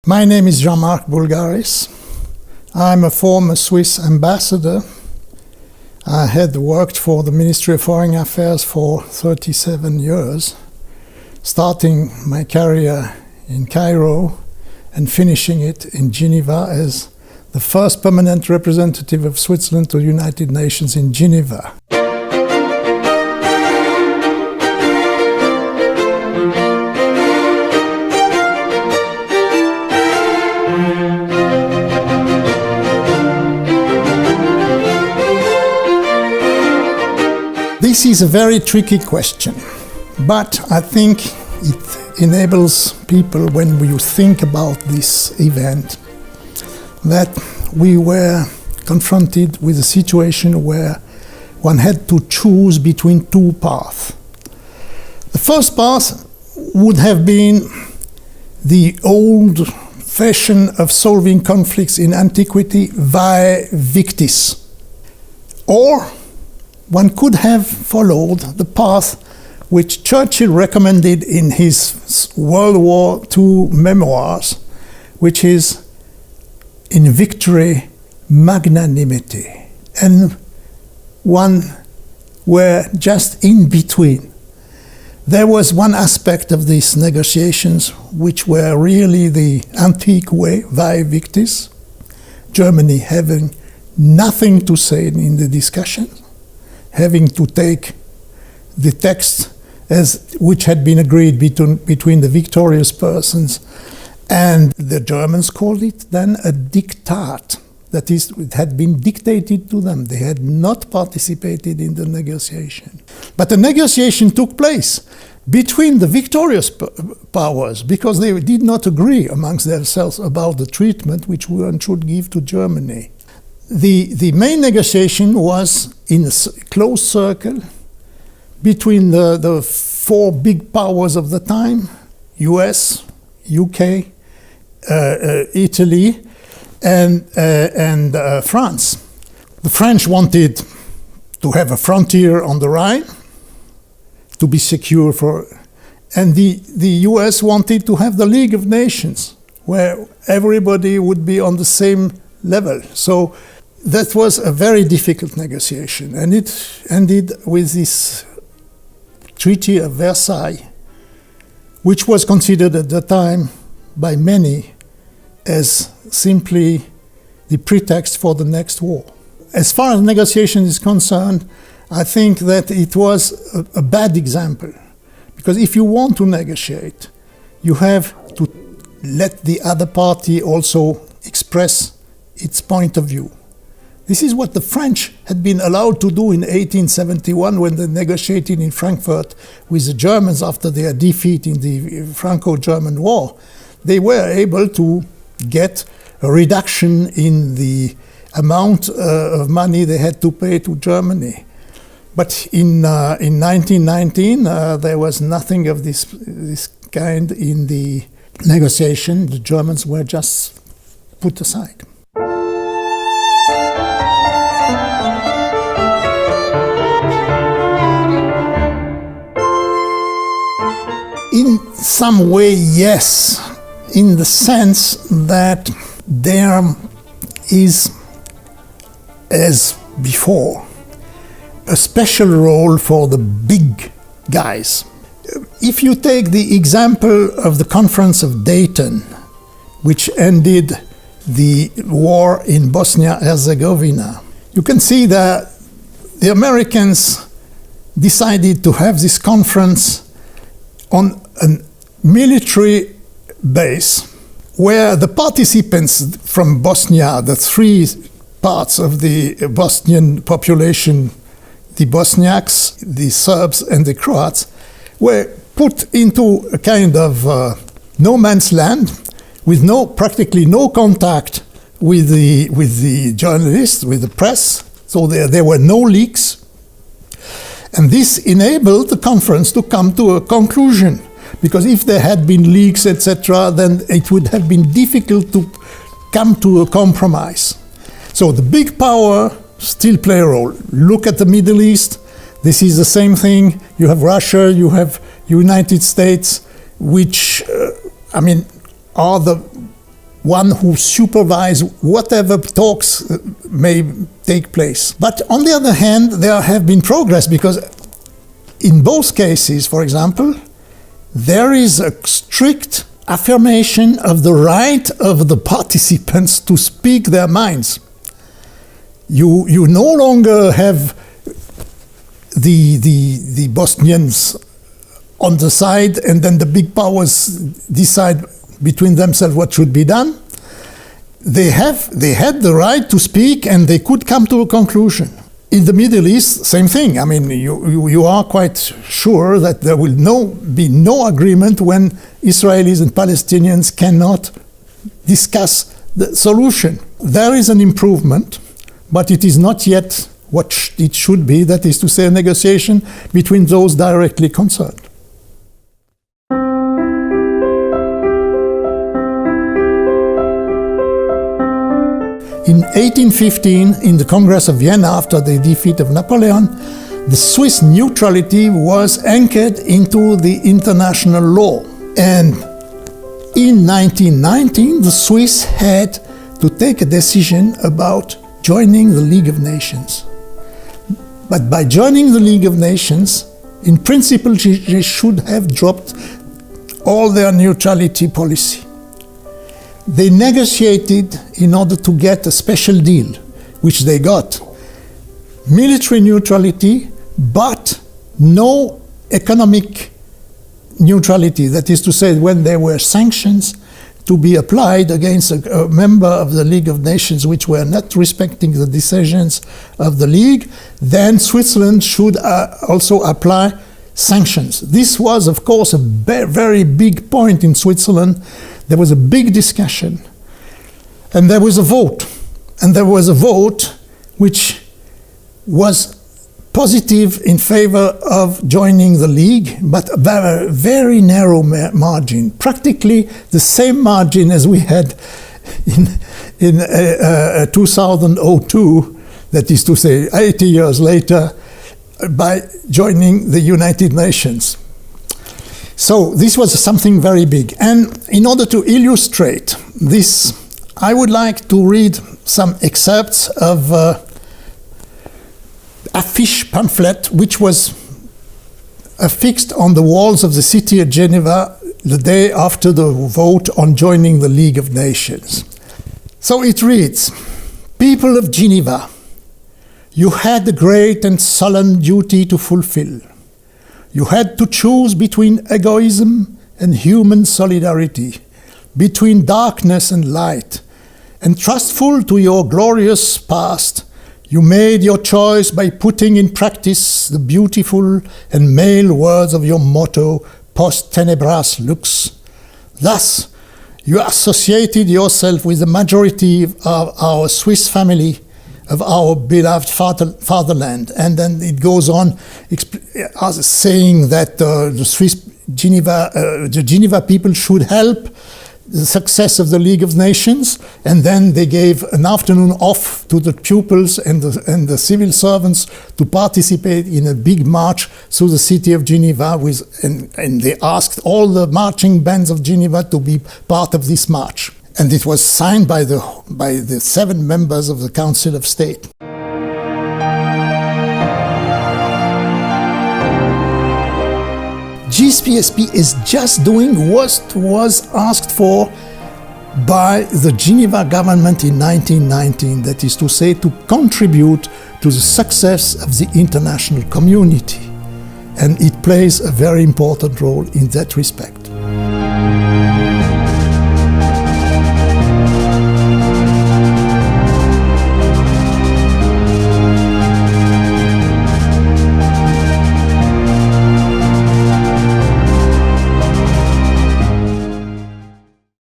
My name is Jean-Marc Boulgaris. I'm a former Swiss ambassador. I had worked for the Ministry of Foreign Affairs for 37 years, starting my career in Cairo and finishing it in Geneva as the first permanent representative of Switzerland to the United Nations in Geneva. This is a very tricky question, but I think it enables people, when you think about this event, that we were confronted with a situation where one had to choose between two paths. The first path would have been the old fashion of solving conflicts in antiquity vae victis, or one could have followed the path which Churchill recommended in his World War II memoirs, which is in victory, magnanimity. And one were just in between. There was one aspect of these negotiations which were really the antique way, vae victis, Germany having nothing to say in the discussion, having to take the text as which had been agreed between the victorious persons, and the Germans called it then a diktat. That is, it had been dictated to them. They had not participated in the negotiation. But the negotiation took place between the victorious powers because they did not agree amongst themselves about the treatment which one should give to Germany. The main negotiation was in a closed circle between the four big powers of the time, US, UK, Italy, and France. The French wanted to have a frontier on the Rhine to be secure and the US wanted to have the League of Nations where everybody would be on the same level. So that was a very difficult negotiation, and it ended with this Treaty of Versailles, which was considered at the time by many as simply the pretext for the next war. As far as negotiation is concerned, I think that it was a bad example, because if you want to negotiate, you have to let the other party also express its point of view. This is what the French had been allowed to do in 1871 when they negotiated in Frankfurt with the Germans after their defeat in the Franco-German War. They were able to get a reduction in the amount of money they had to pay to Germany. But in 1919, there was nothing of this kind in the negotiation. The Germans were just put aside. In some way, yes, in the sense that there is, as before, a special role for the big guys. If you take the example of the Conference of Dayton, which ended the war in Bosnia-Herzegovina, you can see that the Americans decided to have this conference on a military base where the participants from Bosnia, the three parts of the Bosnian population, the Bosniaks, the Serbs, and the Croats, were put into a kind of no man's land with practically no contact with the journalists, with the press. So there were no leaks. And this enabled the conference to come to a conclusion, because if there had been leaks, etc., then it would have been difficult to come to a compromise. So the big power still play a role. Look at the Middle East. This is the same thing. You have Russia, you have United States, which, are the one who supervises whatever talks may take place. But on the other hand, there have been progress, because in both cases, for example, there is a strict affirmation of the right of the participants to speak their minds. You no longer have the Bosnians on the side, and then the big powers decide between themselves what should be done. They had the right to speak, and they could come to a conclusion. In the Middle East, same thing. I mean, you are quite sure that there will be no agreement when Israelis and Palestinians cannot discuss the solution. There is an improvement, but it is not yet what it should be, that is to say, a negotiation between those directly concerned. In 1815, in the Congress of Vienna, after the defeat of Napoleon, the Swiss neutrality was anchored into the international law. And in 1919, the Swiss had to take a decision about joining the League of Nations. But by joining the League of Nations, in principle, they should have dropped all their neutrality policy. They negotiated in order to get a special deal, which they got. Military neutrality, but no economic neutrality. That is to say, when there were sanctions to be applied against a member of the League of Nations which were not respecting the decisions of the League, then Switzerland should also apply sanctions. This was, of course, a very big point in Switzerland. There was a big discussion, and there was a vote. And there was a vote which was positive in favor of joining the League, but a very narrow margin, practically the same margin as we had in 2002, that is to say 80 years later, by joining the United Nations. So this was something very big. And in order to illustrate this, I would like to read some excerpts of affiche pamphlet which was affixed on the walls of the city of Geneva the day after the vote on joining the League of Nations. So it reads, "People of Geneva, you had a great and solemn duty to fulfill. You had to choose between egoism and human solidarity, between darkness and light, and trustful to your glorious past, you made your choice by putting in practice the beautiful and male words of your motto, Post tenebras lux. Thus, you associated yourself with the majority of our Swiss family, of our beloved fatherland." And then it goes on saying that the Geneva people should help the success of the League of Nations, and then they gave an afternoon off to the pupils and the civil servants to participate in a big march through the city of Geneva, and they asked all the marching bands of Geneva to be part of this march. And it was signed by the 7 members of the Council of State. GCSP is just doing what was asked for by the Geneva government in 1919, that is to say, to contribute to the success of the international community. And it plays a very important role in that respect.